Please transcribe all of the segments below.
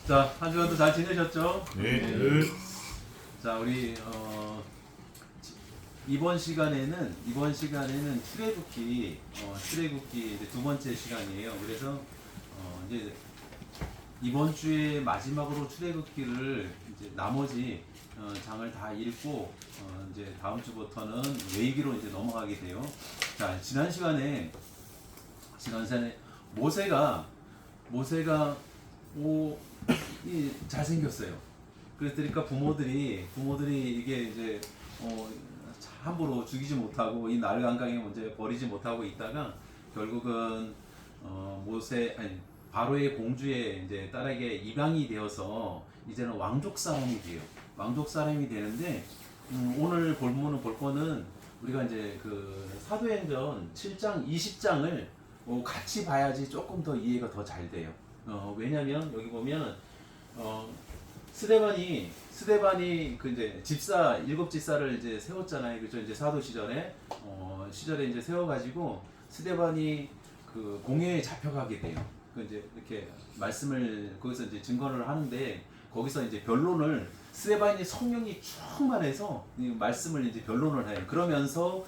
자, 한 주간도 잘 지내셨죠? 네. 자, 우리 이번 시간에는 출애굽기 이제 두 번째 시간이에요. 그래서 이제 이번 주에 마지막으로 출애굽기를 이제 나머지 장을 다 읽고 이제 다음 주부터는 레위기로 이제 넘어가게 돼요. 자, 지난 시간에 모세가 잘생겼어요. 그러니까 부모들이 이게 이제 함부로 죽이지 못하고 이 날강강에 문제 버리지 못하고 있다가 결국은 바로의 공주의 이제 딸에게 입양이 되어서 이제는 왕족 사람이 돼요. 왕족 사람이 되는데 오늘 볼 거는 우리가 이제 그 사도행전 7장 20장을 같이 봐야지 조금 더 이해가 더 잘 돼요. 왜냐면 여기 보면 스데반이 그 이제 일곱 집사를 이제 세웠잖아요. 그죠? 이제 사도 시절에 이제 세워가지고 스데반이 그 공회에 잡혀가게 돼요. 그 이제 이렇게 말씀을 거기서 이제 증거를 하는데 거기서 이제 변론을 스데반이 성령이 충만해서 이 말씀을 이제 변론을 해요. 그러면서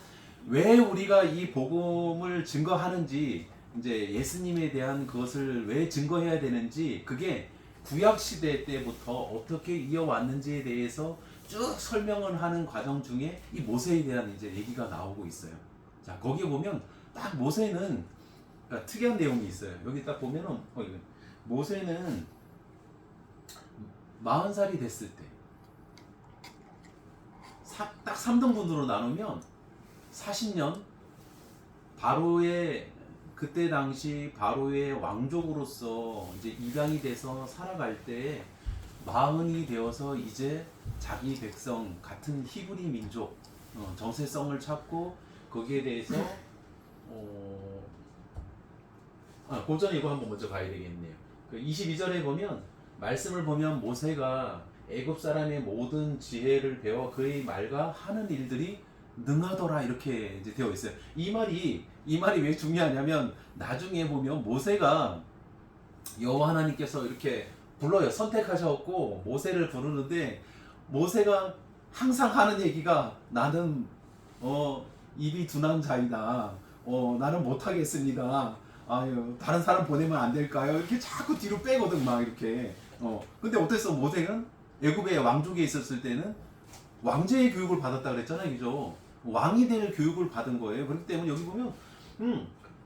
왜 우리가 이 복음을 증거하는지 이제 예수님에 대한 그것을 왜 증거해야 되는지 그게 구약 시대 때부터 어떻게 이어왔는지에 대해서 쭉 설명을 하는 과정 중에 이 모세에 대한 이제 얘기가 나오고 있어요. 자, 거기에 보면 딱 모세는 그러니까 특이한 내용이 있어요. 여기 딱 보면은 모세는 40살이 됐을 때 딱 3등분으로 나누면 40년 그때 당시 바로의 왕족으로서 이제 입양이 돼서 살아갈 때 마흔이 되어서 이제 자기 백성 같은 히브리 민족 정체성을 찾고 거기에 대해서 고전 이거 한번 먼저 봐야 되겠네요. 그 22절에 보면 말씀을 보면 모세가 애굽 사람의 모든 지혜를 배워 그의 말과 하는 일들이 능하더라 이렇게 이제 되어 있어요. 이 말이 왜 중요하냐면 나중에 보면 모세가 여호와 하나님께서 이렇게 불러요. 선택하셨고 모세를 부르는데 모세가 항상 하는 얘기가 나는 입이 둔한 자이다. 나는 못하겠습니다. 아유, 다른 사람 보내면 안 될까요? 이렇게 자꾸 뒤로 빼거든 막 이렇게. 근데 어땠어? 모세는 애굽의 왕족에 있었을 때는 왕제의 교육을 받았다 그랬잖아요, 그죠? 왕이 될 교육을 받은 거예요. 그렇기 때문에 여기 보면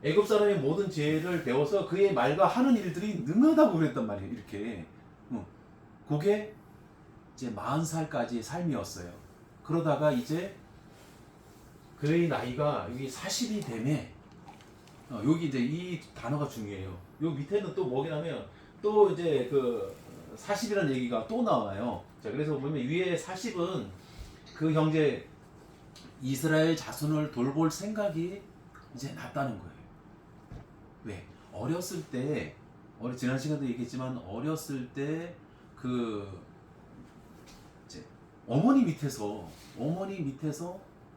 애굽 사람의 모든 지혜를 배워서 그의 말과 하는 일들이 능하다고 그랬단 말이에요. 이렇게 그게 이제 40살까지의 삶이었어요. 그러다가 이제 그의 나이가 여기 40이 되매 여기 이제 이 단어가 중요해요. 여기 밑에는 또 뭐냐면 또 이제 그 40이라는 얘기가 또 나와요. 자, 그래서 보면 위에 40은 그 형제 이스라엘 자손을 돌볼 생각이 이제 났다는 거예요. 왜? 어렸을 때 지난 시간도 얘기했지만 어렸을 때 그 이제 어머니 밑에서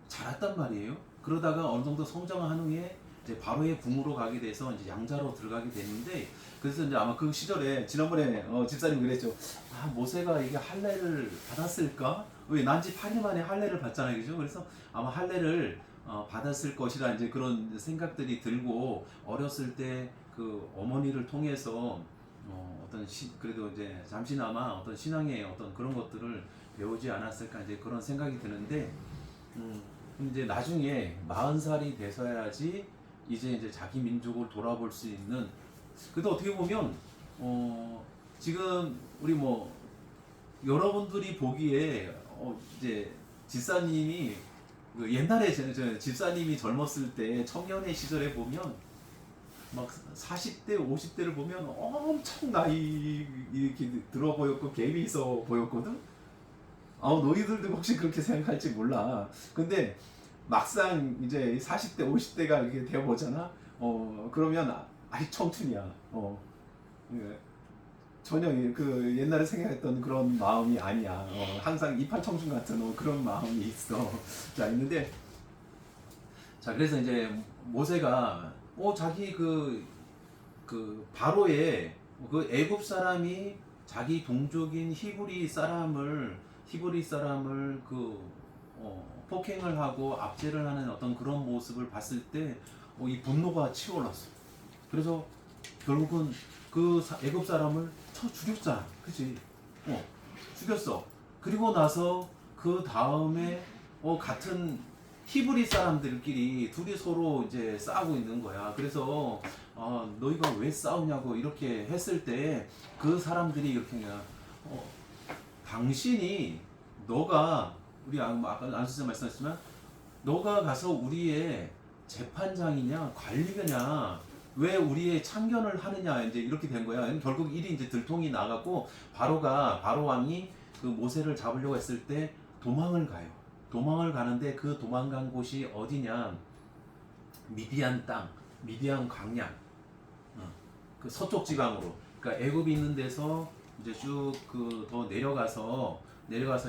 자랐단 말이에요. 그러다가 어느 정도 성장한 후에 이제 바로의 궁으로 가게 돼서 이제 양자로 들어가게 됐는데 그래서 이제 아마 그 시절에 지난번에 집사님 그랬죠. 모세가 이게 할례를 받았을까? 왜 난지 8일 만에 할례를 받잖아요, 그죠? 그래서 아마 할례를 받았을 것이라 이제 그런 생각들이 들고 어렸을 때 그 어머니를 통해서 그래도 이제 잠시나마 어떤 신앙의 어떤 그런 것들을 배우지 않았을까 이제 그런 생각이 드는데 이제 나중에 40살이 돼서야지 이제 자기 민족을 돌아볼 수 있는. 그래도 어떻게 보면 지금 우리 여러분들이 보기에 이제 집사님이 그 옛날에 집사님이 젊었을 때 청년의 시절에 보면 막 40대 50대를 보면 엄청 나이 이렇게 들어 보였고 갭이 있어 보였거든. 너희들도 혹시 그렇게 생각할지 몰라. 근데 막상 이제 40대 50대가 이렇게 되어 보잖아. 그러면 아직 청춘이야. 예. 전혀 그 옛날에 생각했던 그런 마음이 아니야. 항상 이팔 청춘 같은 그런 마음이 있어. 자, 있는데 자, 그래서 이제 모세가 자기 그 바로의 그 애굽 사람이 자기 동족인 히브리 사람을 폭행을 하고 압제를 하는 어떤 그런 모습을 봤을 때 이 분노가 치올랐어. 그래서 결국은 그 애굽 사람을 쳐 죽였잖아, 그치? 죽였어. 그리고 나서 그 다음에 같은 히브리 사람들끼리 둘이 서로 이제 싸우고 있는 거야. 그래서 너희가 왜 싸우냐고 이렇게 했을 때 그 사람들이 이렇게 그냥 당신이 너가 우리 아까 안수사 말씀하셨지만 너가 가서 우리의 재판장이냐 관리자냐 왜 우리의 참견을 하느냐 이제 이렇게 된 거야. 결국 일이 이제 들통이 나갔고 바로 왕이 그 모세를 잡으려고 했을 때 도망을 가요. 도망을 가는데 그 도망간 곳이 어디냐? 미디안 땅, 미디안 광야, 그 서쪽 지방으로. 그러니까 애굽이 있는 데서 이제 쭉 그 더 내려가서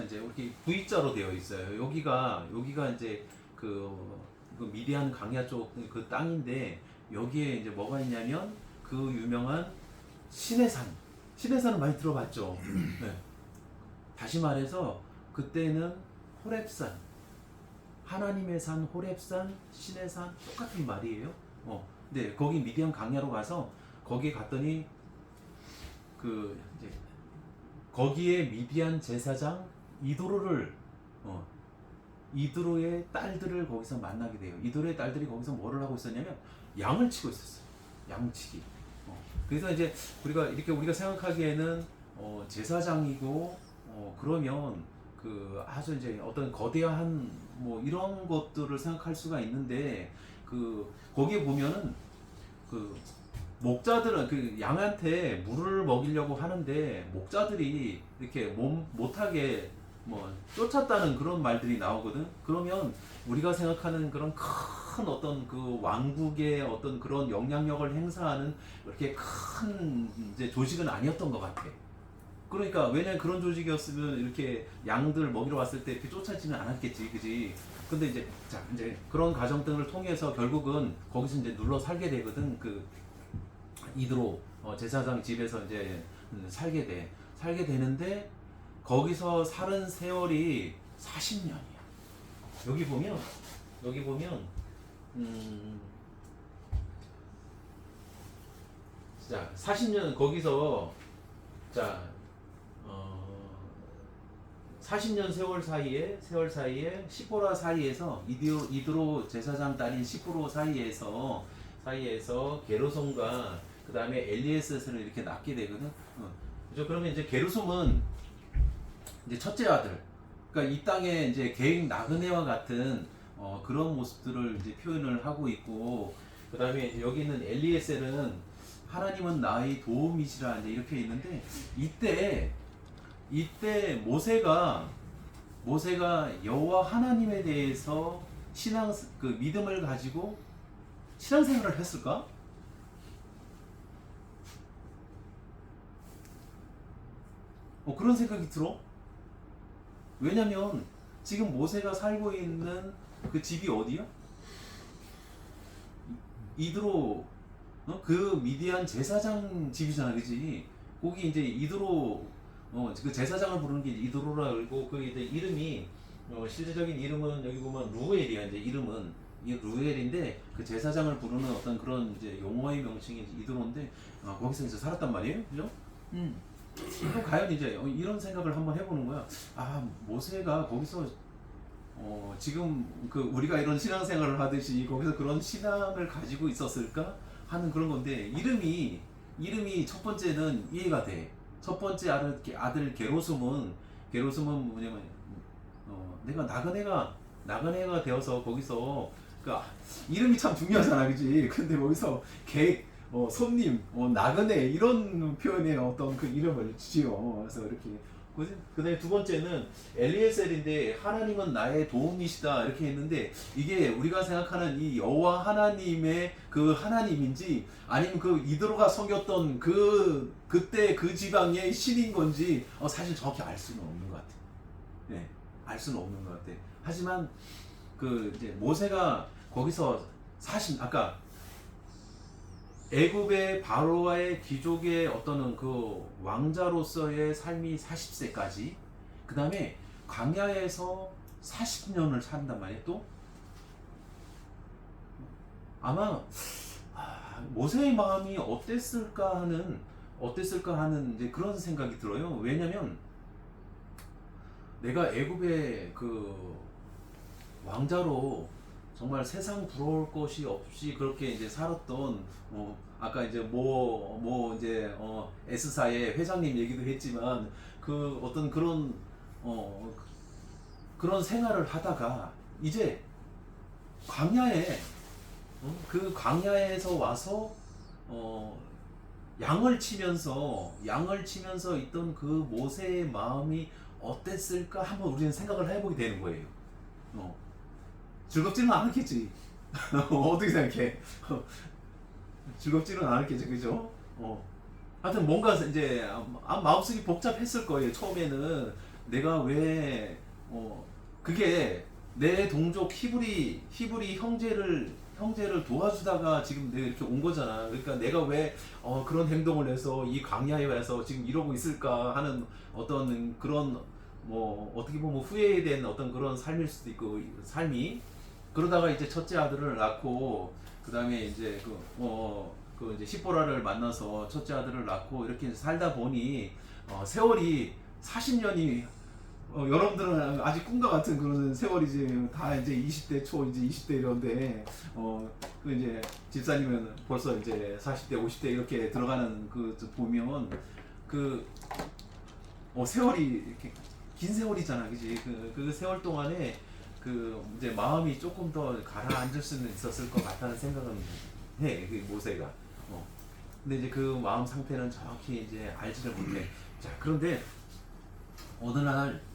이제 이렇게 V자로 되어 있어요. 여기가 이제 그 미디안 광야 쪽 그 땅인데 여기에 이제 뭐가 있냐면 그 유명한 시내산을 많이 들어봤죠. 네. 다시 말해서 그때는 호렙산, 하나님의 산, 호렙산, 시내산 똑같은 말이에요. 네, 거기 미디안 광야로 가서 거기 갔더니 이제 거기에 미디안 제사장 이드로의 딸들을 거기서 만나게 돼요. 이드로의 딸들이 거기서 뭐를 하고 있었냐면 양을 치고 있었어요. 양치기. 그래서 이제 우리가 생각하기에는 제사장이고 그러면 그 아주 이제 어떤 거대한 뭐 이런 것들을 생각할 수가 있는데 거기에 보면은 그 목자들은 그 양한테 물을 먹이려고 하는데 목자들이 이렇게 못하게 뭐 쫓았다는 그런 말들이 나오거든. 그러면 우리가 생각하는 그런 큰 어떤 그 왕국의 어떤 그런 영향력을 행사하는 이렇게 큰 이제 조직은 아니었던 것 같아. 그러니까 왜냐면 그런 조직이었으면 이렇게 양들 먹이러 왔을 때 이렇게 쫓아지는 않았겠지, 그지? 근데 이제 그런 과정 등을 통해서 결국은 거기서 이제 눌러 살게 되거든. 그 이드로 제사장 집에서 이제 살게 되는데 거기서 살은 세월이 40년이야. 여기 보면 자 40년 거기서 자 40년 세월 사이에 시포라 사이에서 이드로 제사장 딸인 시포로 사이에서 게르솜과 그 다음에 엘리에셀을 이렇게 낳게 되거든. 그죠? 그러면 이제 게르솜은 이제 첫째 아들. 그러니까 이 땅에 이제 계획 나그네와 같은 그런 모습들을 이제 표현을 하고 있고, 그 다음에 여기 있는 엘리에셀은 하나님은 나의 도움이시라 이제 이렇게 있는데 이때 모세가 여호와 하나님에 대해서 믿음을 가지고 신앙생활을 했을까? 그런 생각이 들어. 왜냐면 지금 모세가 살고 있는 그 집이 어디야? 이드로 그 미디안 제사장 집이잖아, 그지? 거기 이제 이드로 그 제사장을 부르는 게 이드로라 그러고 그 이제 이름이 실제적인 이름은 여기 보면 루엘이야. 이제 이름은 이 루엘인데 그 제사장을 부르는 어떤 그런 이제 용어의 명칭이 이드로인데 거기서 이제 살았단 말이에요, 그죠? 그럼 과연 이제 이런 생각을 한번 해보는 거야. 모세가 거기서 지금 그 우리가 이런 신앙생활을 하듯이 거기서 그런 신앙을 가지고 있었을까 하는 그런 건데 이름이 첫 번째는 이해가 돼. 첫 번째 아들 게르솜은 뭐냐면 내가 나그네가 되어서 거기서 이름이 참 중요하잖아, 그지? 근데 거기서 손님, 나그네 이런 표현의 어떤 그 이름을 지어. 그래서 이렇게. 그다음에 두 번째는 엘리에셀인데 하나님은 나의 도움이시다 이렇게 했는데 이게 우리가 생각하는 이 여호와 하나님의 그 하나님인지 아니면 그 이드로가 섬겼던 그때 그 지방의 신인 건지 사실 정확히 알 수는 없는 것 같아. 네, 알 수는 없는 것 같아. 하지만 이제 모세가 거기서 아까 애굽의 바로와의 귀족의 어떤 그 왕자로서의 삶이 40세까지, 그 다음에 광야에서 40년을 산단 말이에요. 또 아마 모세의 마음이 어땠을까 하는 이제 그런 생각이 들어요. 왜냐면 내가 애굽의 그 왕자로 정말 세상 부러울 것이 없이 그렇게 이제 살았던, 아까 이제 이제 에스사의 회장님 얘기도 했지만 그 어떤 그런 생활을 하다가 이제 광야에, 그 광야에서 와서 양을 치면서 있던 그 모세의 마음이 어땠을까 한번 우리는 생각을 해보게 되는 거예요. 어, 즐겁지는 않았겠지. 어떻게 생각해? 즐겁지는 않았겠지, 그죠? 하여튼 뭔가 이제 마음속이 복잡했을 거예요. 처음에는 내가 왜 그게 내 동족 히브리 형제를 도와주다가 지금 내가 이렇게 온 거잖아. 그러니까 내가 왜 그런 행동을 해서 이 광야에 와서 지금 이러고 있을까 하는 어떤 그런, 뭐 어떻게 보면 후회된 어떤 그런 삶일 수도 있고, 삶이. 그러다가 이제 첫째 아들을 낳고, 그 다음에 이제 그 이제 시보라를 만나서 첫째 아들을 낳고 이렇게 살다 보니 세월이 40년이, 여러분들은 아직 꿈과 같은 그런 세월이지. 다 이제 20대 초, 이제 20대 이런데, 그 이제 집사님은 벌써 이제 40대, 50대 이렇게 들어가는 그 보면 그 세월이 이렇게 긴 세월이잖아, 그지? 그 세월 동안에 그 이제 마음이 조금 더 가라앉을 수는 있었을 것 같다는 생각은 해, 그 모세가. 근데 이제 그 마음 상태는 정확히 이제 알지를 못해. 자, 그런데 어느 날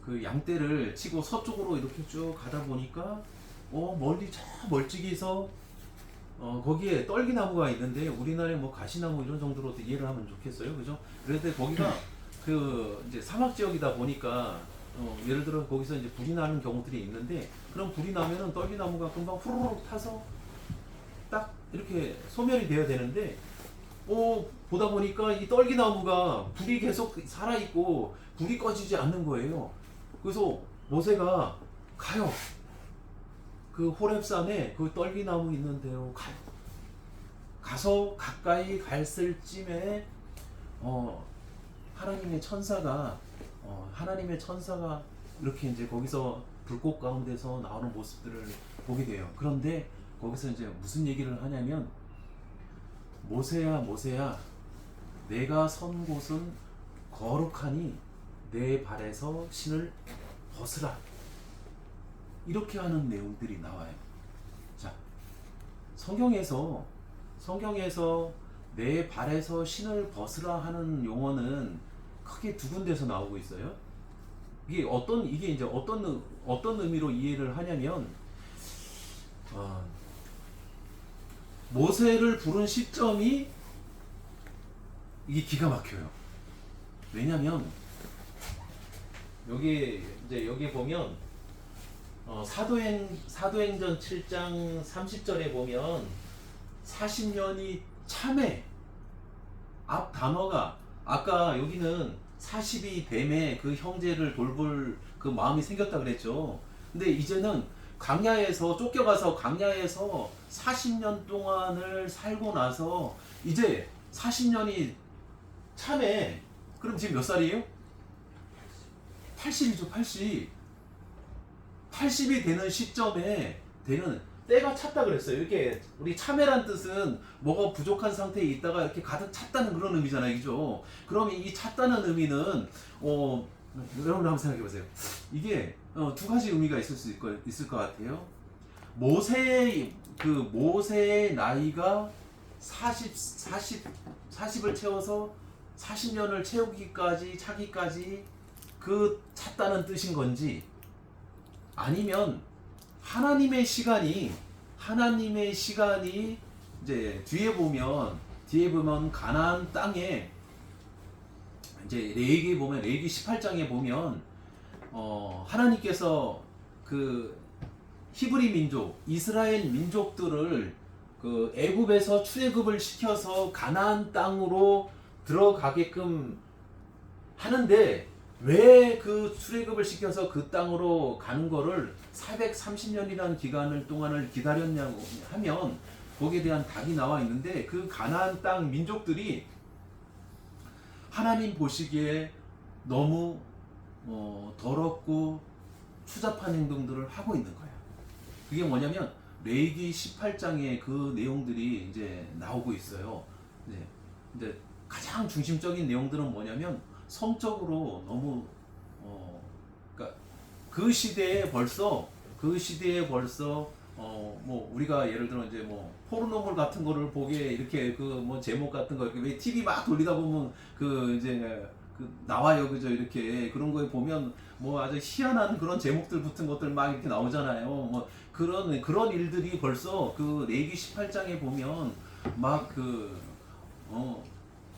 그 양떼를 치고 서쪽으로 이렇게 쭉 가다 보니까 멀리 저 멀찍이서 거기에 떨기나무가 있는데, 우리나라에 뭐 가시나무 이런 정도로 이해를 하면 좋겠어요, 그죠? 그런데 거기가 그 이제 사막 지역이다 보니까 예를 들어 거기서 이제 불이 나는 경우들이 있는데, 그럼 불이 나면은 떨기나무가 금방 후루룩 타서 딱 이렇게 소멸이 돼야 되는데, 보다 보니까 이 떨기나무가 불이 계속 살아있고 불이 꺼지지 않는 거예요. 그래서 모세가 가요. 그 호렙산에 그 떨기나무 있는 데로 가요. 가서 가까이 갔을 쯤에 하나님의 천사가 이렇게 이제 거기서 불꽃 가운데서 나오는 모습들을 보게 돼요. 그런데 거기서 이제 무슨 얘기를 하냐면, 모세야, 모세야, 내가 선 곳은 거룩하니 내 발에서 신을 벗으라. 이렇게 하는 내용들이 나와요. 자, 성경에서 내 발에서 신을 벗으라 하는 용어는 크게 두 군데서 나오고 있어요. 이게 이제 어떤 의미로 이해를 하냐면, 모세를 부른 시점이 이게 기가 막혀요. 왜냐면 여기 보면 사도행전 7장 30절에 보면 40년이 참에, 앞 단어가, 아까 여기는 40이 뱀에 그 형제를 돌볼 그 마음이 생겼다 그랬죠. 근데 이제는 쫓겨가서 광야에서 40년 동안을 살고 나서 이제 40년이 참에, 그럼 지금 몇 살이에요? 80이죠, 80. 80이 되는 시점에 때가 찼다 그랬어요. 이렇게 우리 참회란 뜻은 뭐가 부족한 상태에 있다가 이렇게 가득 찼다는 그런 의미잖아요, 그죠? 그러면 이 찼다는 의미는 여러분들 한번 생각해 보세요. 이게 두 가지 의미가 있을 것 같아요. 모세의 나이가 40을 채워서 40년을 차기까지 그 찼다는 뜻인 건지, 아니면 하나님의 시간이 이제 뒤에 보면 가나안 땅에 이제 레위기 18장에 보면 하나님께서 그 히브리 민족, 이스라엘 민족들을 그 애굽에서 출애굽을 시켜서 가나안 땅으로 들어가게끔 하는데 왜 그 출애굽을 시켜서 그 땅으로 가는 거를 430년이라는 기간을 동안을 기다렸냐고 하면 거기에 대한 답이 나와 있는데 그 가나안 땅 민족들이 하나님 보시기에 너무 더럽고 추잡한 행동들을 하고 있는 거예요. 그게 뭐냐면 레위기 18장에 그 내용들이 이제 나오고 있어요. 네. 근데 가장 중심적인 내용들은 뭐냐면 성적으로 너무 그러니까 그 시대에 벌써 뭐 우리가 예를 들어 이제 뭐 포르노물 같은 거를 보게 이렇게 그 뭐 제목 같은 거 이렇게 왜 TV 막 돌리다 보면 그 이제 그 나와요, 그죠? 이렇게 그런 거에 보면 뭐 아주 희한한 그런 제목들 붙은 것들 막 이렇게 나오잖아요. 뭐 그런 일들이 벌써 그 레위기 18장에 보면 막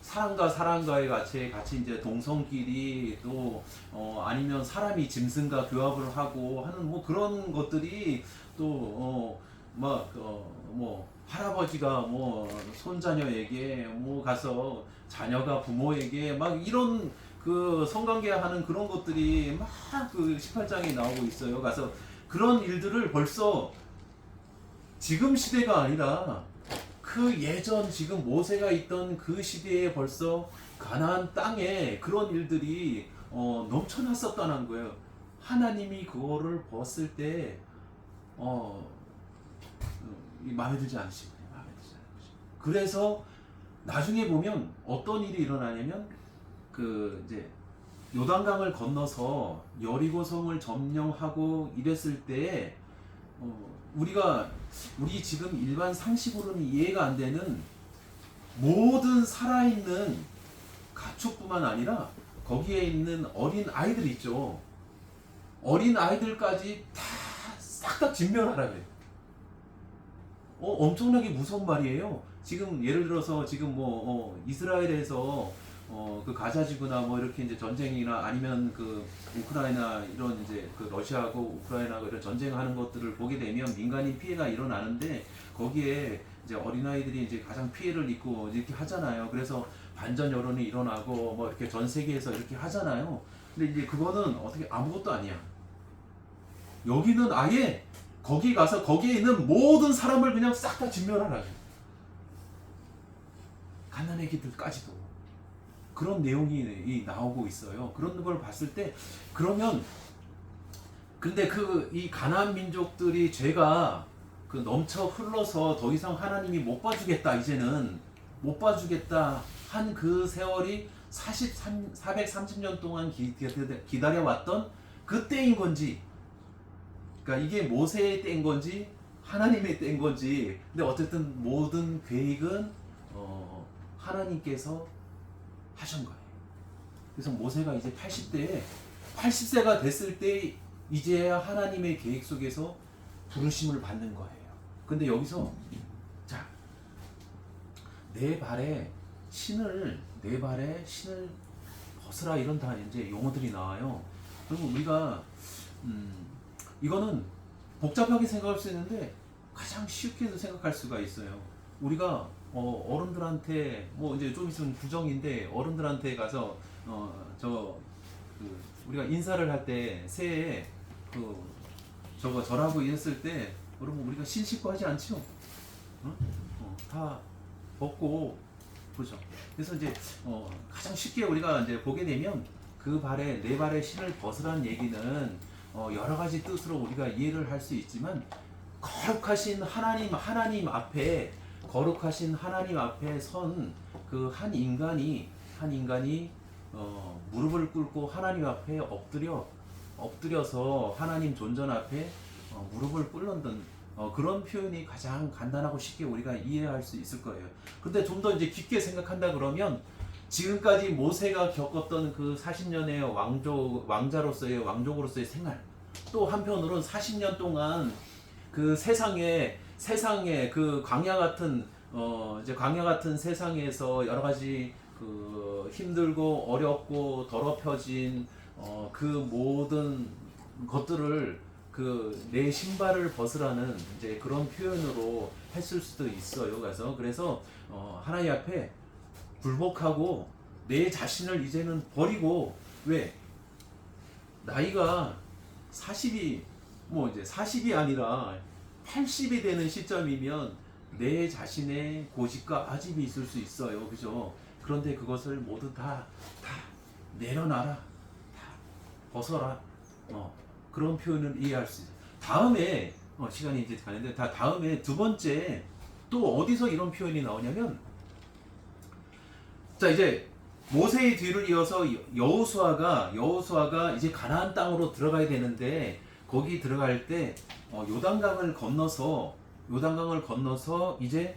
사람과 사람과의 같이 이제 동성끼리 또 아니면 사람이 짐승과 교합을 하고 하는 뭐 그런 것들이 또 뭐 할아버지가 뭐 손자녀에게 뭐 가서 자녀가 부모에게 막 이런 그 성관계하는 그런 것들이 막 그 18장에 나오고 있어요. 가서 그런 일들을 벌써 지금 시대가 아니라 그 예전 지금 모세가 있던 그 시대에 벌써 가나안 땅에 그런 일들이 넘쳐났었다는 거예요. 하나님이 그거를 봤을 때 마음에 들지 않으시고 마음에 들지 않으시고 그래서 나중에 보면 어떤 일이 일어나냐면 그 이제 요단강을 건너서 여리고 성을 점령하고 이랬을 때 우리 지금 일반 상식으로는 이해가 안 되는 모든 살아있는 가축뿐만 아니라 거기에 있는 어린 아이들 있죠. 어린 아이들까지 다 싹 다 진멸하라 그래요. 엄청나게 무서운 말이에요. 지금 예를 들어서 지금 뭐 이스라엘에서 그 가자지구나 뭐 이렇게 이제 전쟁이나 아니면 그 우크라이나 이런 이제 그 러시아하고 우크라이나하고 이런 전쟁하는 것들을 보게 되면 민간인 피해가 일어나는데 거기에 이제 어린아이들이 이제 가장 피해를 입고 이렇게 하잖아요. 그래서 반전 여론이 일어나고 뭐 이렇게 전 세계에서 이렇게 하잖아요. 근데 이제 그거는 어떻게 아무것도 아니야. 여기는 아예 거기 가서 거기에 있는 모든 사람을 그냥 싹 다 진멸하라. 갓난아기들까지도. 그런 내용이 나오고 있어요. 그런 걸 봤을 때 그러면 근데 이 가나안 민족들이 죄가 그 넘쳐 흘러서 더 이상 하나님이 못 봐주겠다 이제는 못 봐주겠다 한 그 세월이 430년 동안 기다려왔던 그때인 건지 그러니까 이게 모세의 때인 건지 하나님의 때인 건지 근데 어쨌든 모든 계획은 하나님께서 하신 거예요. 그래서 모세가 이제 80세가 됐을 때 이제야 하나님의 계획 속에서 부르심을 받는 거예요. 근데 여기서 자, 내 발에 신을 벗으라 이런 다 이제 용어들이 나와요. 그리고 우리가 이거는 복잡하게 생각할 수 있는데 가장 쉽게도 생각할 수가 있어요. 우리가 어른들한테 뭐 이제 좀 있으면 구정인데 어른들한테 가서 우리가 인사를 할 때 새해에 절하고 이랬을 때 여러분 우리가 신 씻고 하지 않죠? 다 벗고 그렇죠. 그래서 이제 가장 쉽게 우리가 이제 보게 되면 내 발에 신을 벗으라는 얘기는 여러 가지 뜻으로 우리가 이해를 할 수 있지만 거룩하신 하나님 앞에 선 그 한 인간이 무릎을 꿇고 하나님 앞에 엎드려서 하나님 존전 앞에 무릎을 꿇는 그런 표현이 가장 간단하고 쉽게 우리가 이해할 수 있을 거예요. 근데 좀 더 이제 깊게 생각한다 그러면 지금까지 모세가 겪었던 그 40년의 왕족으로서의 생활 또 한편으로는 40년 동안 그 세상에 그 광야 같은 세상에서 여러 가지 그 힘들고 어렵고 더럽혀진 그 모든 것들을 그 내 신발을 벗으라는 이제 그런 표현으로 했을 수도 있어요. 그래서 하나님 앞에 굴복하고 내 자신을 이제는 버리고, 왜 나이가 40이 뭐 이제 40이 아니라 80이 되는 시점이면 내 자신의 고집과 아집이 있을 수 있어요. 그죠? 그런데 그것을 모두 다 내려놔라. 다 벗어라. 그런 표현을 이해할 수 있어요. 다음에 시간이 이제 가는데 다음에 두 번째 또 어디서 이런 표현이 나오냐면, 자 이제 모세의 뒤를 이어서 여호수아가 이제 가나안 땅으로 들어가야 되는데, 거기 들어갈 때 요단강을 건너서 이제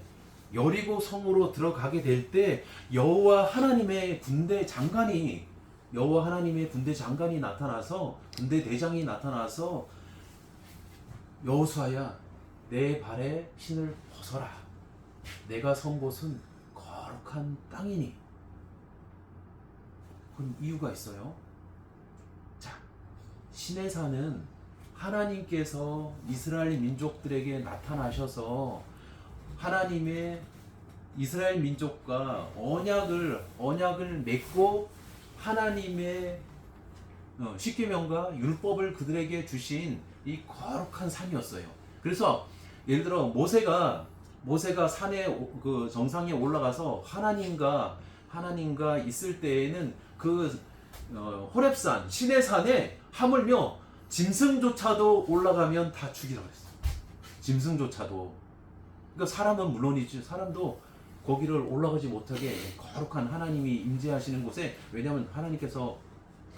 여리고 성으로 들어가게 될 때 여호와 하나님의 군대 장관이 나타나서, 군대 대장이 나타나서, 여호수아야 내 발에 신을 벗어라. 내가 선 곳은 거룩한 땅이니. 그럼 이유가 있어요. 자, 시내산은 하나님께서 이스라엘 민족들에게 나타나셔서 하나님의 이스라엘 민족과 언약을 맺고 하나님의 십계명과 율법을 그들에게 주신 이 거룩한 산이었어요. 그래서 예를 들어 모세가 산에 그 정상에 올라가서 하나님과 있을 때에는 그 호렙산 시내산에 하물며 짐승조차도 올라가면 다 죽이라고 했어요. 짐승조차도. 그러니까 사람은 물론이지, 사람도 거기를 올라가지 못하게 거룩한 하나님이 임재하시는 곳에, 왜냐하면 하나님께서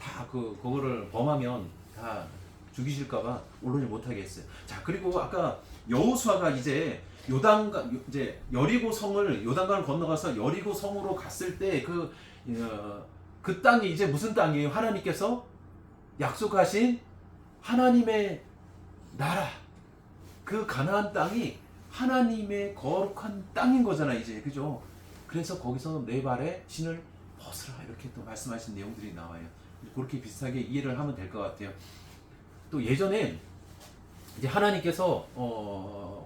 다 그거를 범하면 다 죽이실까봐 올라오지 못하게 했어요. 자, 그리고 아까 여호수아가 이제 여리고 성을, 요단강을 건너가서 여리고 성으로 갔을 때 그 땅이 이제 무슨 땅이에요? 하나님께서 약속하신 하나님의 나라, 그 가나안 땅이 하나님의 거룩한 땅인 거잖아 이제. 그죠? 그래서 거기서 내 발에 신을 벗으라 이렇게 또 말씀하신 내용들이 나와요. 그렇게 비슷하게 이해를 하면 될 것 같아요. 또 예전에 이제 하나님께서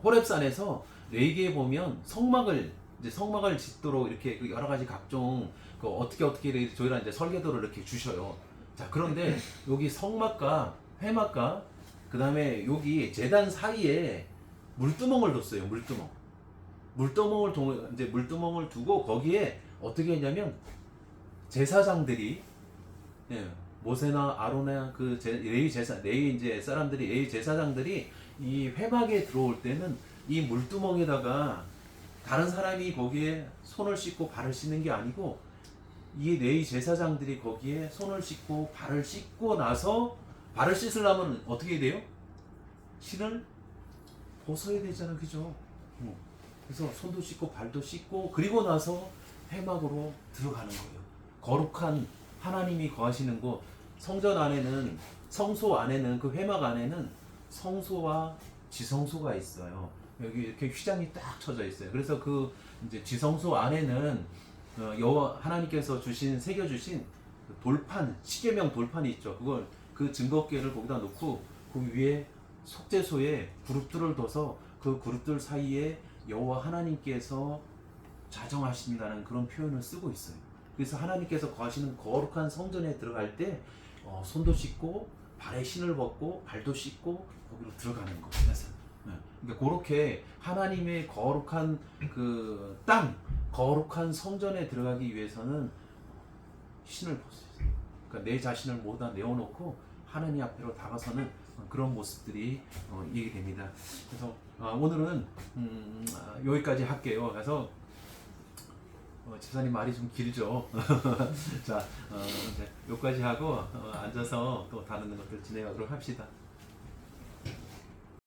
호렙산에서 레위기에 보면 성막을 짓도록 이렇게 여러 가지 각종 어떻게 저희랑 이제 설계도를 이렇게 주셔요. 자, 그런데 여기 성막과 회막과 그 다음에 여기 제단 사이에 물두멍을 뒀어요. 물두멍을 두고 거기에 어떻게 했냐면 제사장들이, 모세나 아론의 레위 제사장들이 이 회막에 들어올 때는 이 물두멍에다가 다른 사람이 거기에 손을 씻고 발을 씻는 게 아니고, 이 레위 제사장들이 거기에 손을 씻고 발을 씻고 나서, 발을 씻으려면 어떻게 돼요? 신을 벗어야 되잖아. 그죠? 그래서 손도 씻고 발도 씻고 그리고 나서 회막으로 들어가는 거예요. 거룩한 하나님이 거하시는 곳, 성전 안에는, 성소 안에는, 그 회막 안에는 성소와 지성소가 있어요. 여기 이렇게 휘장이 딱 쳐져 있어요. 그래서 그 이제 지성소 안에는 여호와 하나님께서 새겨주신 돌판, 십계명 돌판이 있죠. 그걸 그 증거궤를 거기다 놓고 그 위에 속죄소에 그룹들을 둬서 그 그룹들 사이에 여호와 하나님께서 자정하신다는 그런 표현을 쓰고 있어요. 그래서 하나님께서 거하시는 거룩한 성전에 들어갈 때 손도 씻고 발에 신을 벗고 발도 씻고 거기로 들어가는 거예요. 그러니까 그렇게 하나님의 거룩한 그 땅, 거룩한 성전에 들어가기 위해서는 신을 벗어야 돼요. 그러니까 내 자신을 모두 다 내어놓고 하나님 앞으로 다가서는 그런 모습들이 얘기됩니다. 그래서 오늘은 여기까지 할게요. 그래서 집사님 말이 좀 길죠. 자, 여기까지 하고 앉아서 또 다른 것들 진행하도록 합시다.